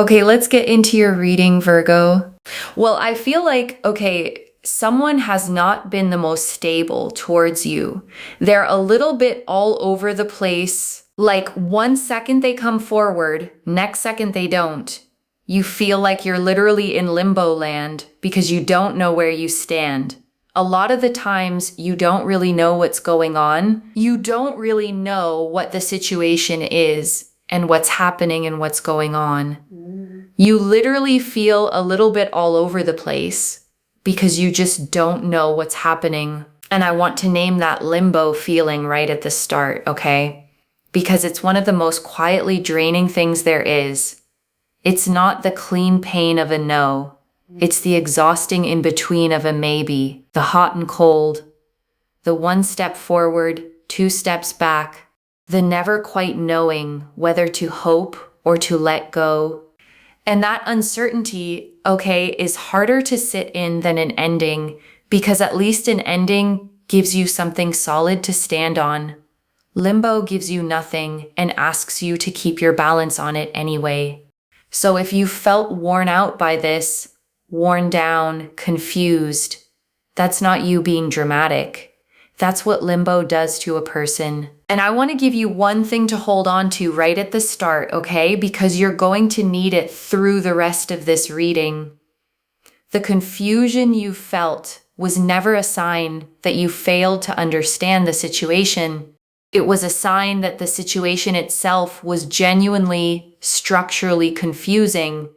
Okay, let's get into your reading, Virgo. Well, I feel like, okay, someone has not been the most stable towards you. They're a little bit all over the place. Like 1 second they come forward, next second they don't. You feel like you're literally in limbo land because you don't know where you stand. A lot of the times you don't really know what's going on. You don't really know what the situation is and what's happening and what's going on. You literally feel a little bit all over the place because you just don't know what's happening. And I want to name that limbo feeling right at the start, okay? Because it's one of the most quietly draining things there is. It's not the clean pain of a no. It's the exhausting in between of a maybe, the hot and cold, the 1 step forward, 2 steps back, the never quite knowing whether to hope or to let go. And that uncertainty, okay, is harder to sit in than an ending, because at least an ending gives you something solid to stand on. Limbo gives you nothing and asks you to keep your balance on it anyway. So if you felt worn out by this, worn down, confused, that's not you being dramatic. That's what limbo does to a person. And I want to give you one thing to hold on to right at the start, okay? Because you're going to need it through the rest of this reading. The confusion you felt was never a sign that you failed to understand the situation. It was a sign that the situation itself was genuinely, structurally confusing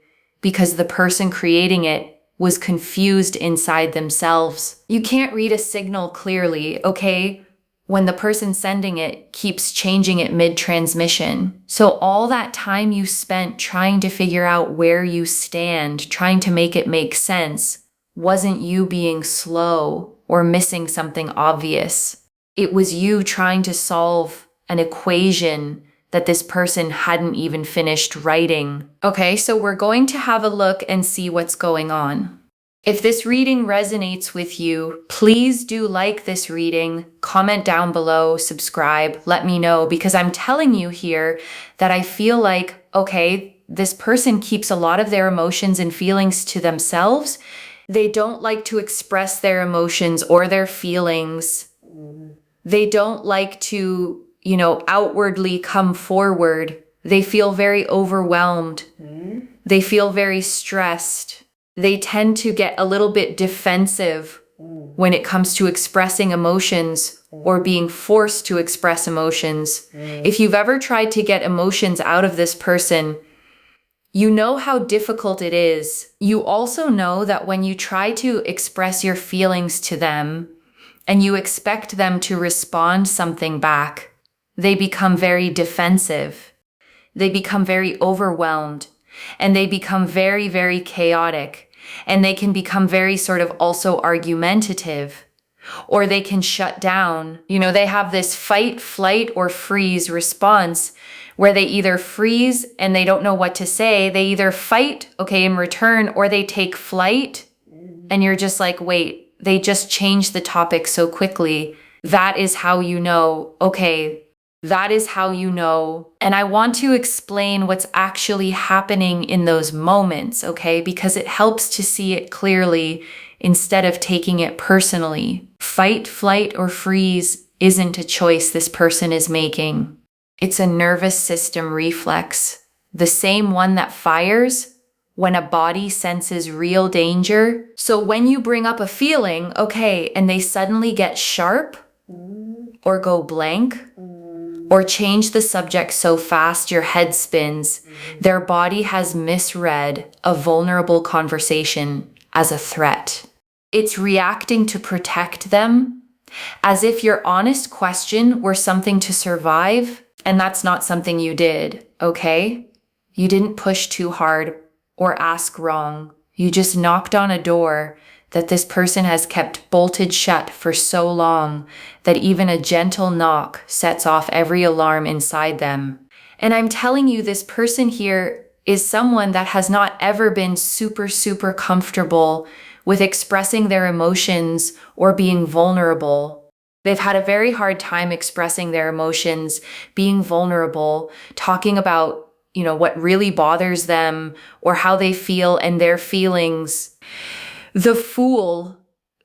because the person creating it was confused inside themselves. You can't read a signal clearly, okay, when the person sending it keeps changing it mid-transmission. So all that time you spent trying to figure out where you stand, trying to make it make sense, wasn't you being slow or missing something obvious. It was you trying to solve an equation that this person hadn't even finished writing. Okay, so we're going to have a look and see what's going on. If this reading resonates with you, please do like this reading, comment down below, subscribe, let me know, because I'm telling you here that I feel like, okay, this person keeps a lot of their emotions and feelings to themselves. They don't like to express their emotions or their feelings. They don't like to, outwardly come forward. They feel very overwhelmed. They feel very stressed. They tend to get a little bit defensive when it comes to expressing emotions or being forced to express emotions. If you've ever tried to get emotions out of this person, you know how difficult it is. You also know that when you try to express your feelings to them and you expect them to respond something back, they become very defensive. They become very overwhelmed. And they become very, very chaotic. And they can become very sort of also argumentative. Or they can shut down. They have this fight, flight, or freeze response where they either freeze and they don't know what to say. They either fight, okay, in return, or they take flight. And you're just like, wait, they just changed the topic so quickly. That is how you know, okay, that is how you know. And I want to explain what's actually happening in those moments, okay? Because it helps to see it clearly instead of taking it personally. Fight, flight, or freeze isn't a choice this person is making. It's a nervous system reflex, the same one that fires when a body senses real danger. So when you bring up a feeling, okay, and they suddenly get sharp or go blank, or change the subject so fast your head spins, their body has misread a vulnerable conversation as a threat. It's reacting to protect them, as if your honest question were something to survive, and that's not something you did, okay? You didn't push too hard or ask wrong. You just knocked on a door that this person has kept bolted shut for so long that even a gentle knock sets off every alarm inside them. And I'm telling you, this person here is someone that has not ever been super, super comfortable with expressing their emotions or being vulnerable. They've had a very hard time expressing their emotions, being vulnerable, talking about, what really bothers them or how they feel and their feelings. The Fool,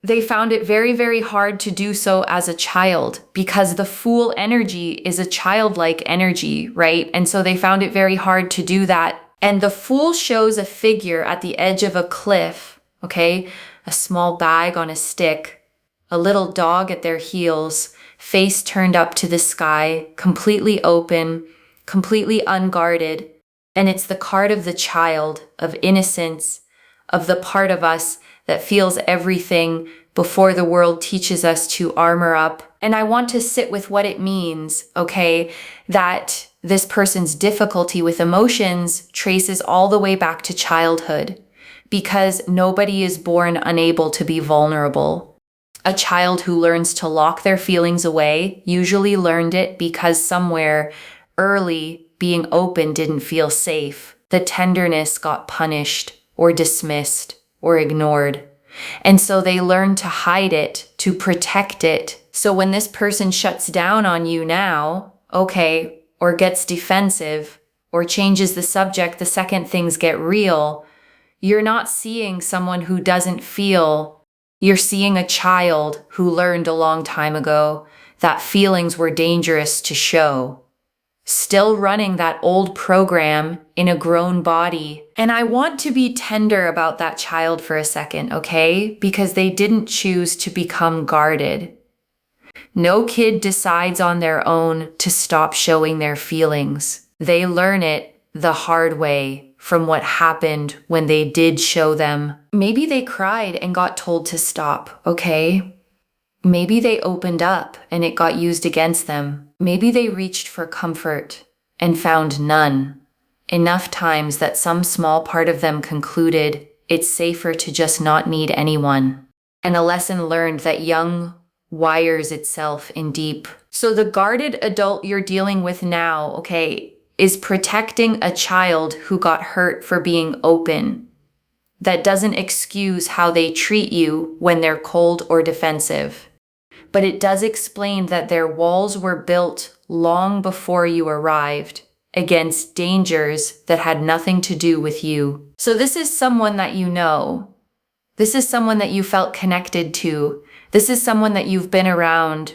they found it very, very hard to do so as a child because the Fool energy is a childlike energy, right? And so they found it very hard to do that. And the Fool shows a figure at the edge of a cliff, okay? A small bag on a stick, a little dog at their heels, face turned up to the sky, completely open, completely unguarded. And it's the card of the child, of innocence, of the part of us that feels everything before the world teaches us to armor up. And I want to sit with what it means, okay, that this person's difficulty with emotions traces all the way back to childhood, because nobody is born unable to be vulnerable. A child who learns to lock their feelings away usually learned it because somewhere early being open didn't feel safe. The tenderness got punished or dismissed or ignored. And so they learn to hide it, to protect it. So when this person shuts down on you now, okay, or gets defensive or changes the subject the second things get real, you're not seeing someone who doesn't feel. You're seeing a child who learned a long time ago that feelings were dangerous to show. Still running that old program in a grown body. And I want to be tender about that child for a second, okay? Because they didn't choose to become guarded. No kid decides on their own to stop showing their feelings. They learn it the hard way from what happened when they did show them. Maybe they cried and got told to stop, okay? Maybe they opened up and it got used against them. Maybe they reached for comfort and found none. Enough times that some small part of them concluded it's safer to just not need anyone. And a lesson learned that young wires itself in deep. So the guarded adult you're dealing with now, okay, is protecting a child who got hurt for being open. That doesn't excuse how they treat you when they're cold or defensive. But it does explain that their walls were built long before you arrived against dangers that had nothing to do with you. So this is someone that you know. This is someone that you felt connected to. This is someone that you've been around.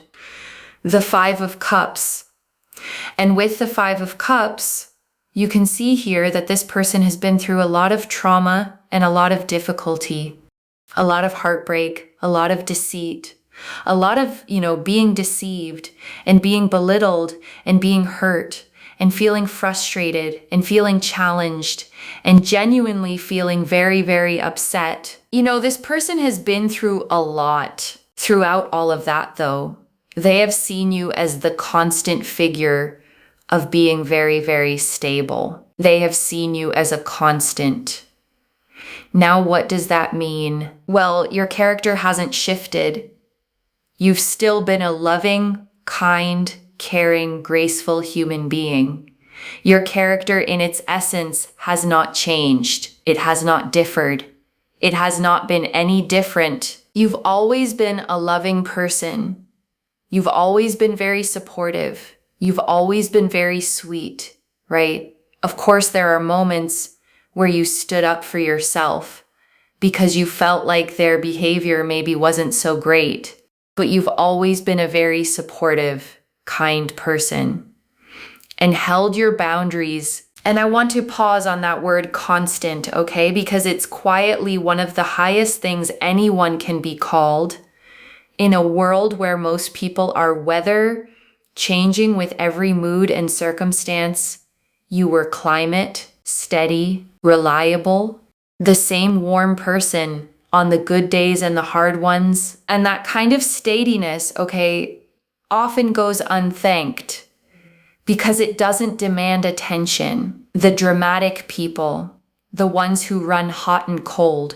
The Five of Cups. And with the Five of Cups, you can see here that this person has been through a lot of trauma and a lot of difficulty, a lot of heartbreak, a lot of deceit, a lot of, being deceived and being belittled and being hurt and feeling frustrated and feeling challenged and genuinely feeling very, very upset. This person has been through a lot. Throughout all of that, though, they have seen you as the constant figure of being very, very stable. They have seen you as a constant. Now, what does that mean? Well, your character hasn't shifted. You've still been a loving, kind, caring, graceful human being. Your character in its essence has not changed. It has not differed. It has not been any different. You've always been a loving person. You've always been very supportive. You've always been very sweet, right? Of course, there are moments where you stood up for yourself because you felt like their behavior maybe wasn't so great. But you've always been a very supportive, kind person and held your boundaries. And I want to pause on that word constant, okay? Because it's quietly one of the highest things anyone can be called in a world where most people are weather changing with every mood and circumstance. You were climate, steady, reliable, the same warm person on the good days and the hard ones. And that kind of steadiness, okay, often goes unthanked because it doesn't demand attention. The dramatic people, the ones who run hot and cold,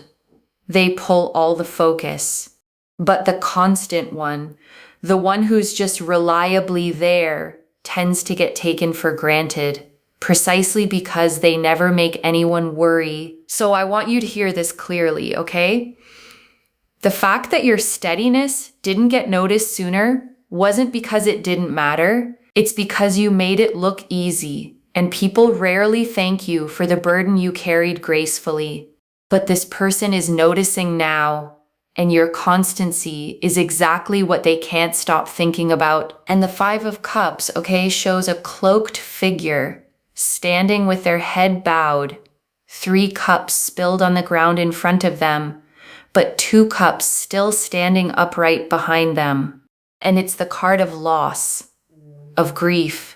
they pull all the focus. But the constant one, the one who's just reliably there, tends to get taken for granted, precisely because they never make anyone worry. So I want you to hear this clearly, okay? The fact that your steadiness didn't get noticed sooner wasn't because it didn't matter. It's because you made it look easy and people rarely thank you for the burden you carried gracefully. But this person is noticing now, and your constancy is exactly what they can't stop thinking about. And the Five of Cups, okay, shows a cloaked figure standing with their head bowed, 3 cups spilled on the ground in front of them, but 2 cups still standing upright behind them. And it's the card of loss, of grief,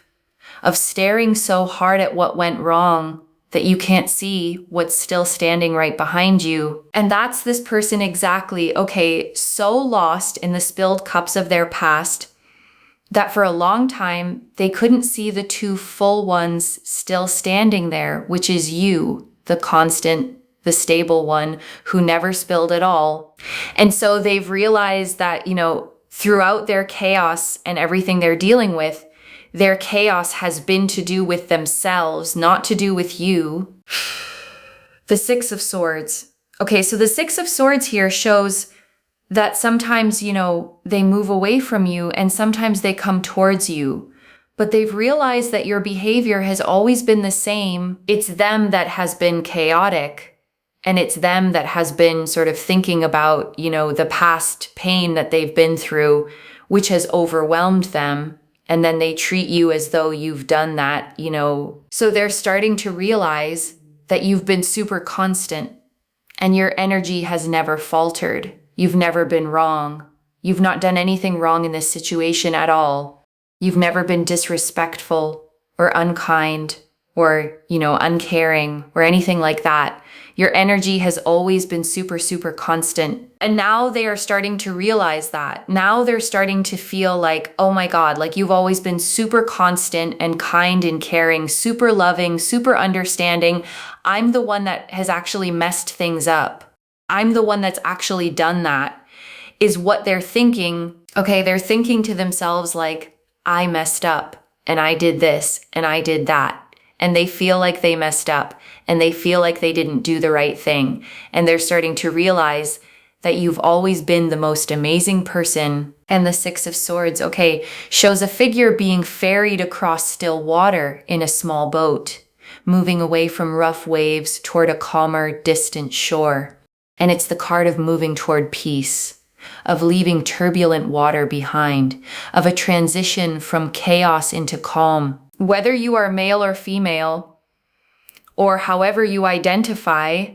of staring so hard at what went wrong that you can't see what's still standing right behind you. And that's this person exactly, okay, so lost in the spilled cups of their past that for a long time, they couldn't see the 2 full ones still standing there, which is you, the constant, the stable one who never spilled at all. And so they've realized that, throughout their chaos and everything they're dealing with, their chaos has been to do with themselves, not to do with you. The Six of Swords. Okay, so the Six of Swords here shows that sometimes, they move away from you and sometimes they come towards you. But they've realized that your behavior has always been the same. It's them that has been chaotic. And it's them that has been sort of thinking about, the past pain that they've been through, which has overwhelmed them. And then they treat you as though you've done that, So they're starting to realize that you've been super constant and your energy has never faltered. You've never been wrong. You've not done anything wrong in this situation at all. You've never been disrespectful or unkind or, uncaring or anything like that. Your energy has always been super, super constant. And now they are starting to realize that. Now they're starting to feel like, oh my God, like you've always been super constant and kind and caring, super loving, super understanding. I'm the one that has actually messed things up. I'm the one that's actually done that, is what they're thinking. Okay, they're thinking to themselves like, I messed up and I did this and I did that. And they feel like they messed up and they feel like they didn't do the right thing. And they're starting to realize that you've always been the most amazing person. And the Six of Swords, okay, shows a figure being ferried across still water in a small boat, moving away from rough waves toward a calmer, distant shore. And it's the card of moving toward peace, of leaving turbulent water behind, of a transition from chaos into calm. Whether you are male or female, or however you identify,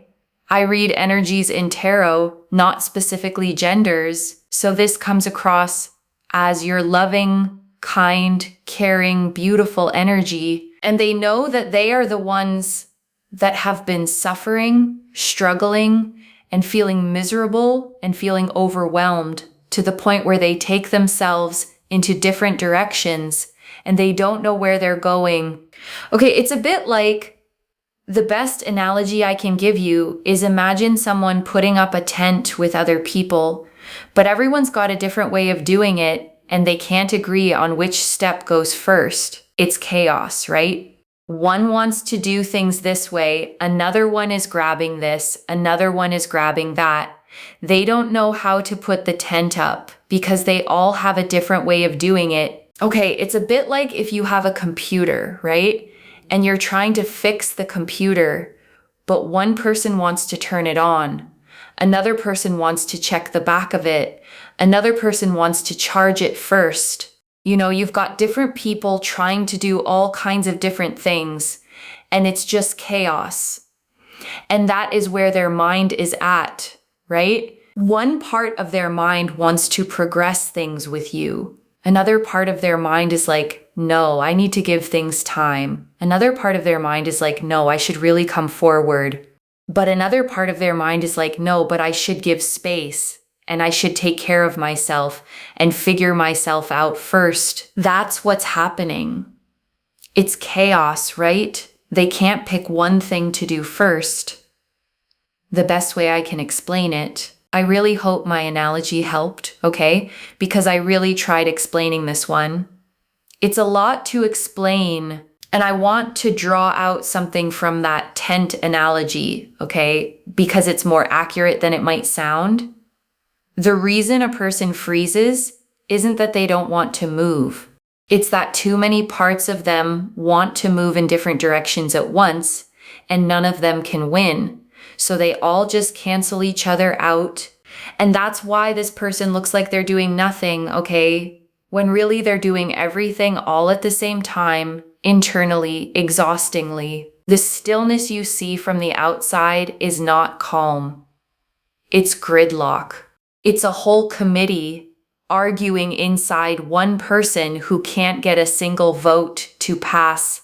I read energies in tarot, not specifically genders. So this comes across as your loving, kind, caring, beautiful energy. And they know that they are the ones that have been suffering, struggling, and feeling miserable and feeling overwhelmed to the point where they take themselves into different directions and they don't know where they're going. Okay, it's a bit like, the best analogy I can give you is imagine someone putting up a tent with other people, but everyone's got a different way of doing it and they can't agree on which step goes first. It's chaos, right? One wants to do things this way, another one is grabbing this, another one is grabbing that. They don't know how to put the tent up because they all have a different way of doing it. Okay, it's a bit like if you have a computer, right? And you're trying to fix the computer, but one person wants to turn it on. Another person wants to check the back of it. Another person wants to charge it first. You've got different people trying to do all kinds of different things, and it's just chaos. And that is where their mind is at, right? One part of their mind wants to progress things with you. Another part of their mind is like, no, I need to give things time. Another part of their mind is like, no, I should really come forward. But another part of their mind is like, no, but I should give space and I should take care of myself and figure myself out first. That's what's happening. It's chaos, right? They can't pick one thing to do first. The best way I can explain it, I really hope my analogy helped, okay? Because I really tried explaining this one. It's a lot to explain, and I want to draw out something from that tent analogy, okay? Because it's more accurate than it might sound. The reason a person freezes isn't that they don't want to move. It's that too many parts of them want to move in different directions at once, and none of them can win. So they all just cancel each other out. And that's why this person looks like they're doing nothing, okay? When really they're doing everything all at the same time, internally, exhaustingly. The stillness you see from the outside is not calm. It's gridlock. It's a whole committee arguing inside one person who can't get a single vote to pass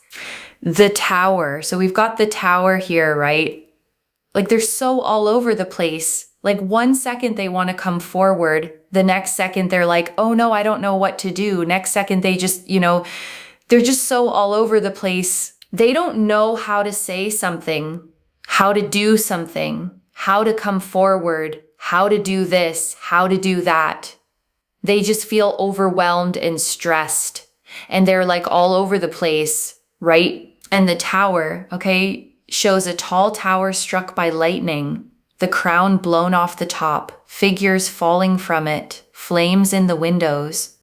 the tower. So we've got the tower here, right? Like they're so all over the place. Like 1 second they want to come forward. The next second they're like, oh no, I don't know what to do. Next second they just, they're just so all over the place. They don't know how to say something, how to do something, how to come forward, how to do this, how to do that. They just feel overwhelmed and stressed. And they're like all over the place, right? And the tower, okay, shows a tall tower struck by lightning, the crown blown off the top, figures falling from it, flames in the windows.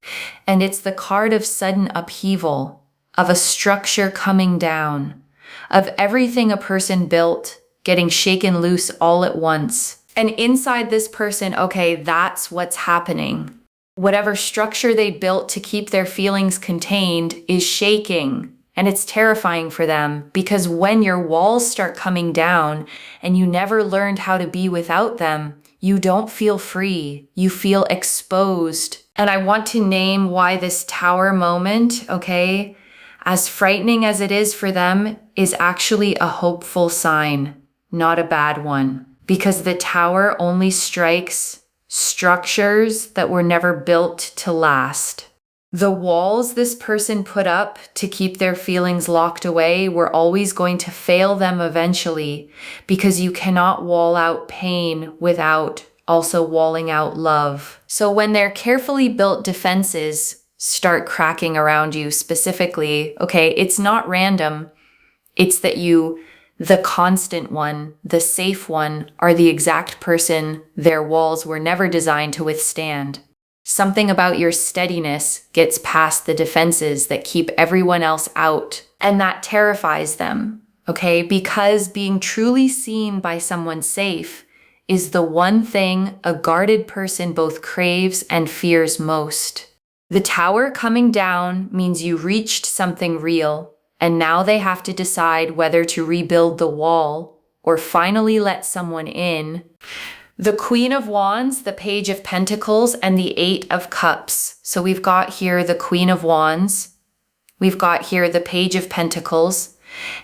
And it's the card of sudden upheaval, of a structure coming down, of everything a person built getting shaken loose all at once. And inside this person, okay, that's what's happening. Whatever structure they built to keep their feelings contained is shaking. And it's terrifying for them because when your walls start coming down and you never learned how to be without them, you don't feel free. You feel exposed. And I want to name why this tower moment, okay, as frightening as it is for them, is actually a hopeful sign, not a bad one. Because the tower only strikes structures that were never built to last. The walls this person put up to keep their feelings locked away were always going to fail them eventually, because you cannot wall out pain without also walling out love. So when their carefully built defenses start cracking around you specifically, okay, it's not random. It's that you, the constant one, the safe one, are the exact person their walls were never designed to withstand. Something about your steadiness gets past the defenses that keep everyone else out, and that terrifies them, okay? Because being truly seen by someone safe is the one thing a guarded person both craves and fears most. The tower coming down means you reached something real, and now they have to decide whether to rebuild the wall or finally let someone in. The Queen of Wands, the Page of Pentacles, and the Eight of Cups. So we've got here the Queen of Wands. We've got here the Page of Pentacles.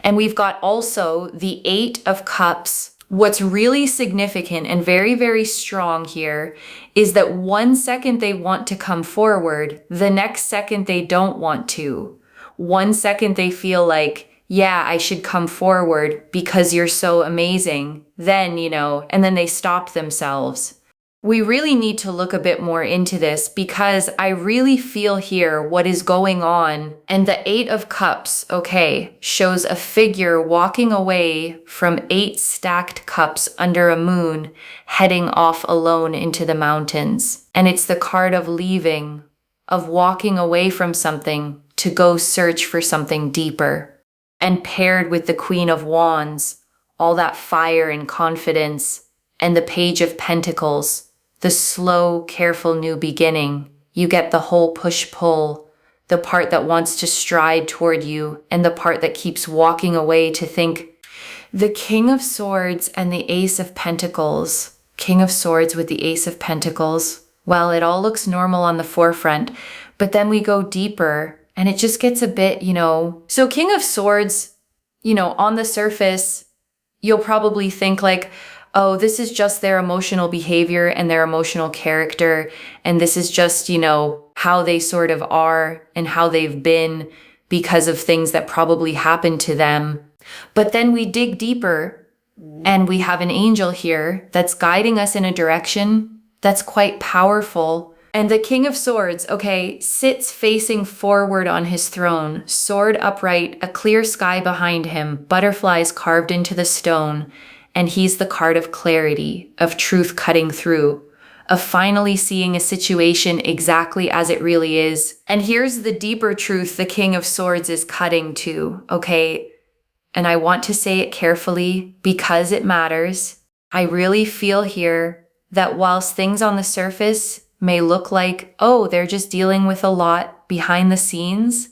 And we've got also the Eight of Cups. What's really significant and very, very strong here is that 1 second they want to come forward, the next second they don't want to. 1 second they feel like, yeah, I should come forward because you're so amazing. Then, and then they stop themselves. We really need to look a bit more into this because I really feel here what is going on. And the Eight of Cups, okay, shows a figure walking away from 8 stacked cups under a moon, heading off alone into the mountains. And it's the card of leaving, of walking away from something to go search for something deeper. And paired with the Queen of Wands, all that fire and confidence, and the Page of Pentacles, the slow, careful new beginning, you get the whole push-pull, the part that wants to stride toward you, and the part that keeps walking away to think. The King of Swords and the Ace of Pentacles. King of Swords with the Ace of Pentacles. Well, it all looks normal on the forefront, but then we go deeper, and it just gets a bit, So King of Swords, on the surface, you'll probably think like, oh, this is just their emotional behavior and their emotional character. And this is just, how they sort of are and how they've been because of things that probably happened to them. But then we dig deeper and we have an angel here that's guiding us in a direction that's quite powerful. And the King of Swords, okay, sits facing forward on his throne, sword upright, a clear sky behind him, butterflies carved into the stone, and he's the card of clarity, of truth cutting through, of finally seeing a situation exactly as it really is. And here's the deeper truth the King of Swords is cutting to, okay? And I want to say it carefully because it matters. I really feel here that whilst things on the surface may look like, oh, they're just dealing with a lot behind the scenes,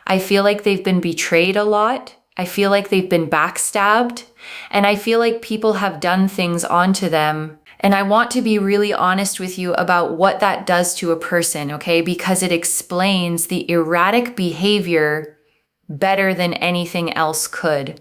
I feel like they've been betrayed a lot. I feel like they've been backstabbed. And I feel like people have done things onto them. And I want to be really honest with you about what that does to a person, okay? Because it explains the erratic behavior better than anything else could.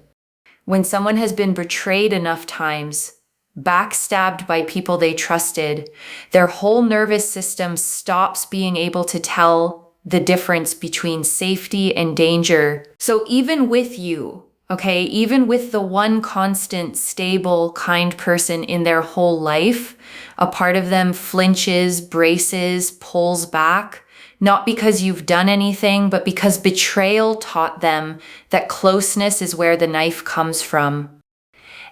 When someone has been betrayed enough times, backstabbed by people they trusted, their whole nervous system stops being able to tell the difference between safety and danger. So even with you, okay, even with the one constant, stable, kind person in their whole life, a part of them flinches, braces, pulls back, not because you've done anything, but because betrayal taught them that closeness is where the knife comes from.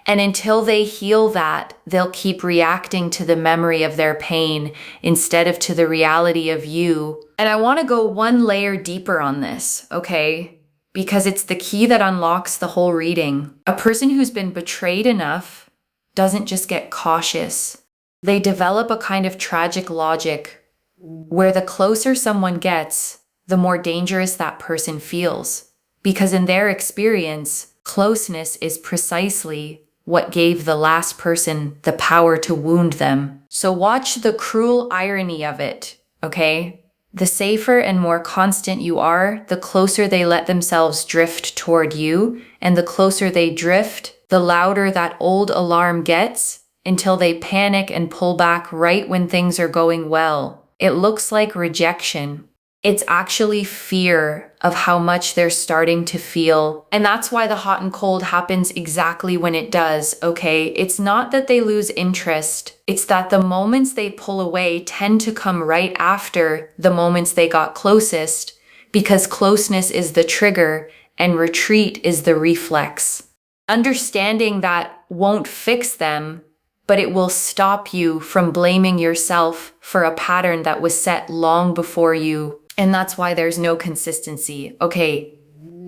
And until they heal that, they'll keep reacting to the memory of their pain instead of to the reality of you. And I want to go one layer deeper on this, okay? Because it's the key that unlocks the whole reading. A person who's been betrayed enough doesn't just get cautious. They develop a kind of tragic logic where the closer someone gets, the more dangerous that person feels. Because in their experience, closeness is precisely what gave the last person the power to wound them. So watch the cruel irony of it, okay? The safer and more constant you are, the closer they let themselves drift toward you, and the closer they drift, the louder that old alarm gets until they panic and pull back right when things are going well. It looks like rejection. It's actually fear of how much they're starting to feel. And that's why the hot and cold happens exactly when it does, okay? It's not that they lose interest. It's that the moments they pull away tend to come right after the moments they got closest, because closeness is the trigger and retreat is the reflex. Understanding that won't fix them, but it will stop you from blaming yourself for a pattern that was set long before you. And that's why there's no consistency. Okay,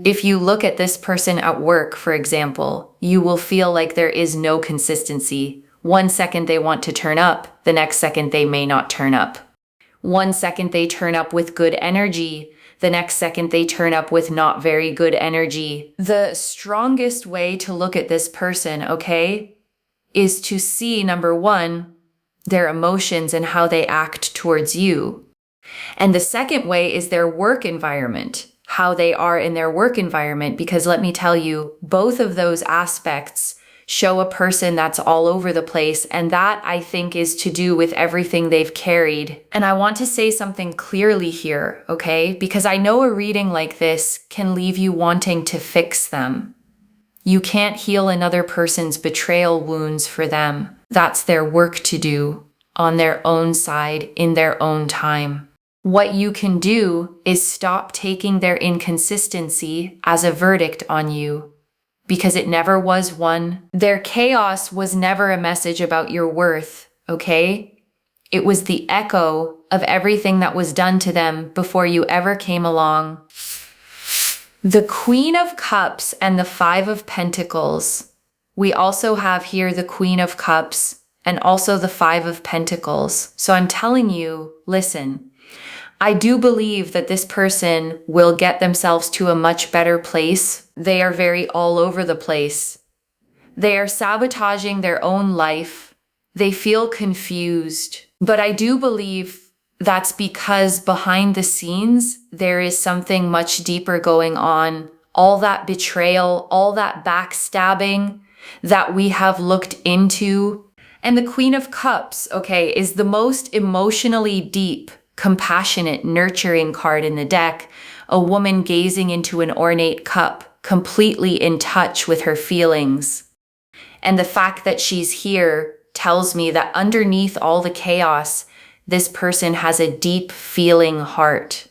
if you look at this person at work, for example, you will feel like there is no consistency. One second they want to turn up, the next second they may not turn up. One second they turn up with good energy, the next second they turn up with not very good energy. The strongest way to look at this person, okay, is to see, number one, their emotions and how they act towards you. And the second way is their work environment, how they are in their work environment, because let me tell you, both of those aspects show a person that's all over the place, and that, I think, is to do with everything they've carried. And I want to say something clearly here, okay? Because I know a reading like this can leave you wanting to fix them. You can't heal another person's betrayal wounds for them. That's their work to do, on their own side, in their own time. What you can do is stop taking their inconsistency as a verdict on you, because it never was one. Their chaos was never a message about your worth, okay? It was the echo of everything that was done to them before you ever came along. The Queen of Cups and the Five of Pentacles. We also have here the Queen of Cups and also the Five of Pentacles. So I'm telling you, listen, I do believe that this person will get themselves to a much better place. They are very all over the place. They are sabotaging their own life. They feel confused. But I do believe that's because behind the scenes, there is something much deeper going on. All that betrayal, all that backstabbing that we have looked into. And the Queen of Cups, okay, is the most emotionally deep, compassionate, nurturing card in the deck. A woman gazing into an ornate cup, completely in touch with her feelings. And the fact that she's here tells me that underneath all the chaos, this person has a deep feeling heart.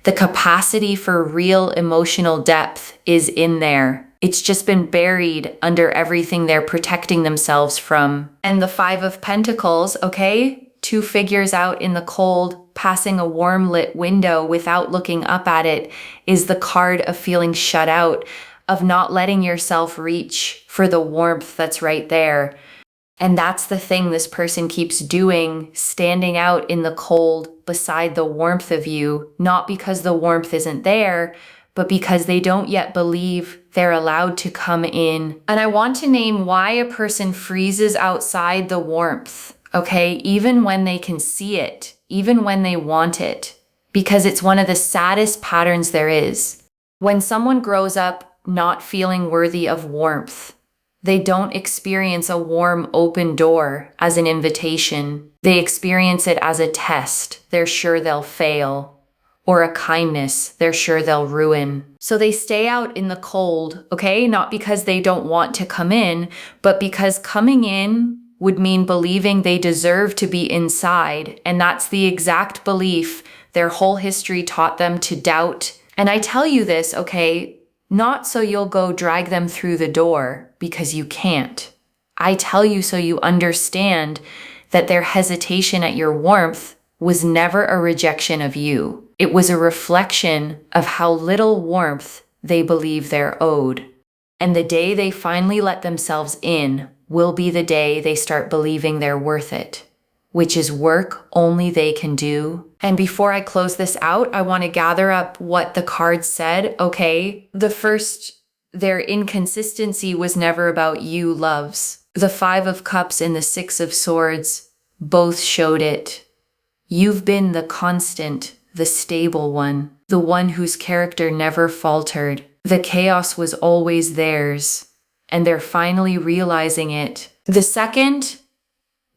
The capacity for real emotional depth is in there. It's just been buried under everything they're protecting themselves from. And the Five of Pentacles, okay? two figures out in the cold, passing a warm lit window without looking up at it, is the card of feeling shut out, of not letting yourself reach for the warmth that's right there. And that's the thing this person keeps doing, standing out in the cold beside the warmth of you, not because the warmth isn't there, but because they don't yet believe they're allowed to come in. And I want to name why a person freezes outside the warmth, okay? Even when they can see it, even when they want it, because it's one of the saddest patterns there is. When someone grows up not feeling worthy of warmth, they don't experience a warm, open door as an invitation. They experience it as a test they're sure they'll fail, or a kindness they're sure they'll ruin. So they stay out in the cold, okay? Not because they don't want to come in, but because coming in would mean believing they deserve to be inside. And that's the exact belief their whole history taught them to doubt. And I tell you this, okay? Not so you'll go drag them through the door, because you can't. I tell you so you understand that their hesitation at your warmth was never a rejection of you. It was a reflection of how little warmth they believe they're owed. And the day they finally let themselves in will be the day they start believing they're worth it, which is work only they can do. And before I close this out, I want to gather up what the cards said. Okay, the first, their inconsistency was never about you, loves. The 5 of Cups and the 6 of Swords both showed it. You've been the constant, the stable one, the one whose character never faltered. The chaos was always theirs, and they're finally realizing it. The second,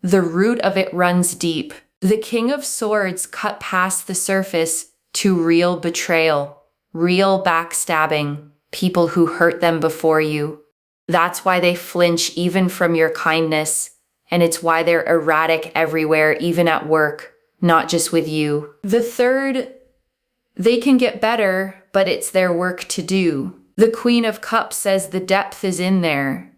the root of it runs deep. The King of Swords cut past the surface to real betrayal, real backstabbing, people who hurt them before you. That's why they flinch even from your kindness, and it's why they're erratic everywhere, even at work, not just with you. The third, they can get better, but it's their work to do. The Queen of Cups says the depth is in there.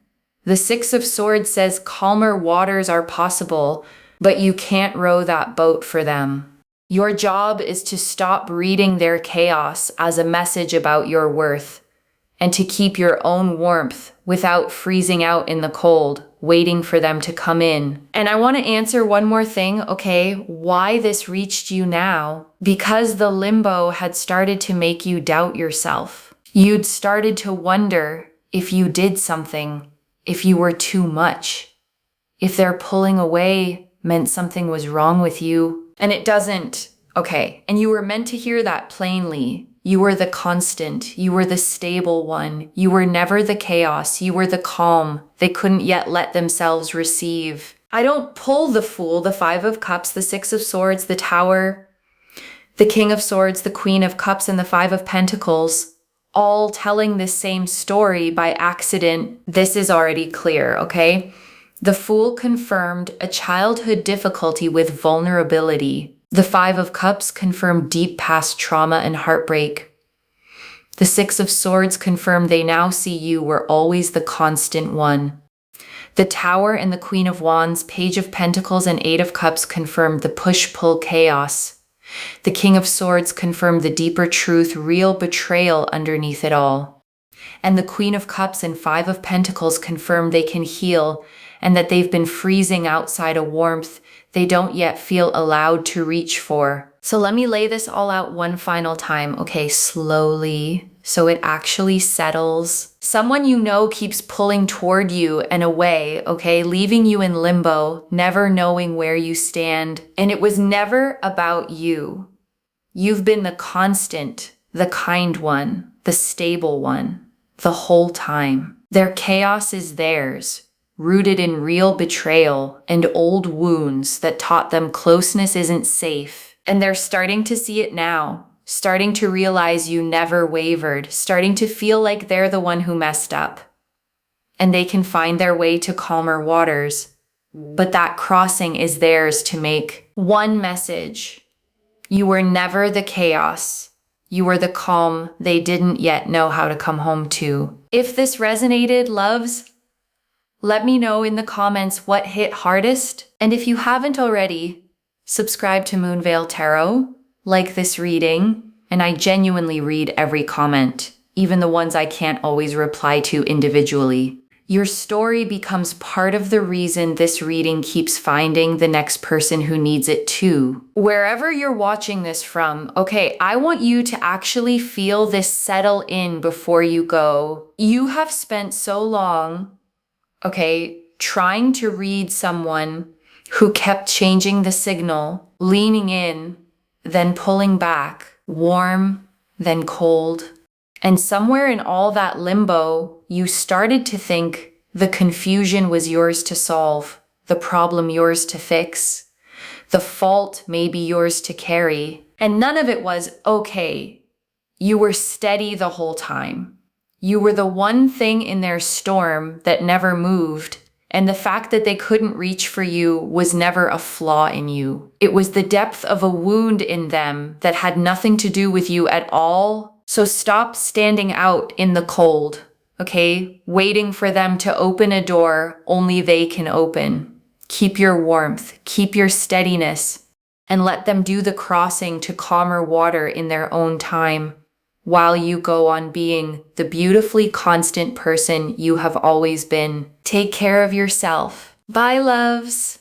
The 6 of Swords says calmer waters are possible, but you can't row that boat for them. Your job is to stop reading their chaos as a message about your worth, and to keep your own warmth without freezing out in the cold, waiting for them to come in. And I want to answer one more thing, okay? Why this reached you now? Because the limbo had started to make you doubt yourself. You'd started to wonder if you did something, if you were too much, if their pulling away meant something was wrong with you. And it doesn't, okay? And you were meant to hear that plainly. You were the constant. You were the stable one. You were never the chaos. You were the calm they couldn't yet let themselves receive. I don't pull the Fool, the 5 of Cups, the 6 of Swords, the Tower, the King of Swords, the Queen of Cups, and the 5 of Pentacles, all telling the same story by accident. This is already clear, okay? The Fool confirmed a childhood difficulty with vulnerability. The 5 of Cups confirmed deep past trauma and heartbreak. The 6 of Swords confirmed they now see you were always the constant one. The Tower and the Queen of Wands, Page of Pentacles, and 8 of Cups confirmed the push-pull chaos. The King of Swords confirmed the deeper truth, real betrayal underneath it all. And the Queen of Cups and 5 of Pentacles confirmed they can heal, and that they've been freezing outside a warmth they don't yet feel allowed to reach for. So let me lay this all out one final time, okay, slowly, so it actually settles. Someone you know keeps pulling toward you and away, okay, leaving you in limbo, never knowing where you stand. And it was never about you. You've been the constant, the kind one, the stable one, the whole time. Their chaos is theirs, rooted in real betrayal and old wounds that taught them closeness isn't safe. And they're starting to see it now, starting to realize you never wavered, starting to feel like they're the one who messed up. And they can find their way to calmer waters. But that crossing is theirs to make. One message: you were never the chaos. You were the calm they didn't yet know how to come home to. If this resonated, loves, let me know in the comments what hit hardest. And if you haven't already, Subscribe to Moonveil Tarot, like this reading, and I genuinely read every comment, even the ones I can't always reply to individually. Your story becomes part of the reason this reading keeps finding the next person who needs it too. Wherever you're watching this from, okay, I want you to actually feel this settle in before you go. You have spent so long, okay, trying to read someone who kept changing the signal, leaning in, then pulling back, warm, then cold. And somewhere in all that limbo, you started to think the confusion was yours to solve, the problem yours to fix, the fault maybe yours to carry. And none of it was okay. You were steady the whole time. You were the one thing in their storm that never moved. And the fact that they couldn't reach for you was never a flaw in you. It was the depth of a wound in them that had nothing to do with you at all. So stop standing out in the cold, okay? Waiting for them to open a door only they can open. Keep your warmth, keep your steadiness, and let them do the crossing to calmer water in their own time, while you go on being the beautifully constant person you have always been. Take care of yourself. Bye, loves.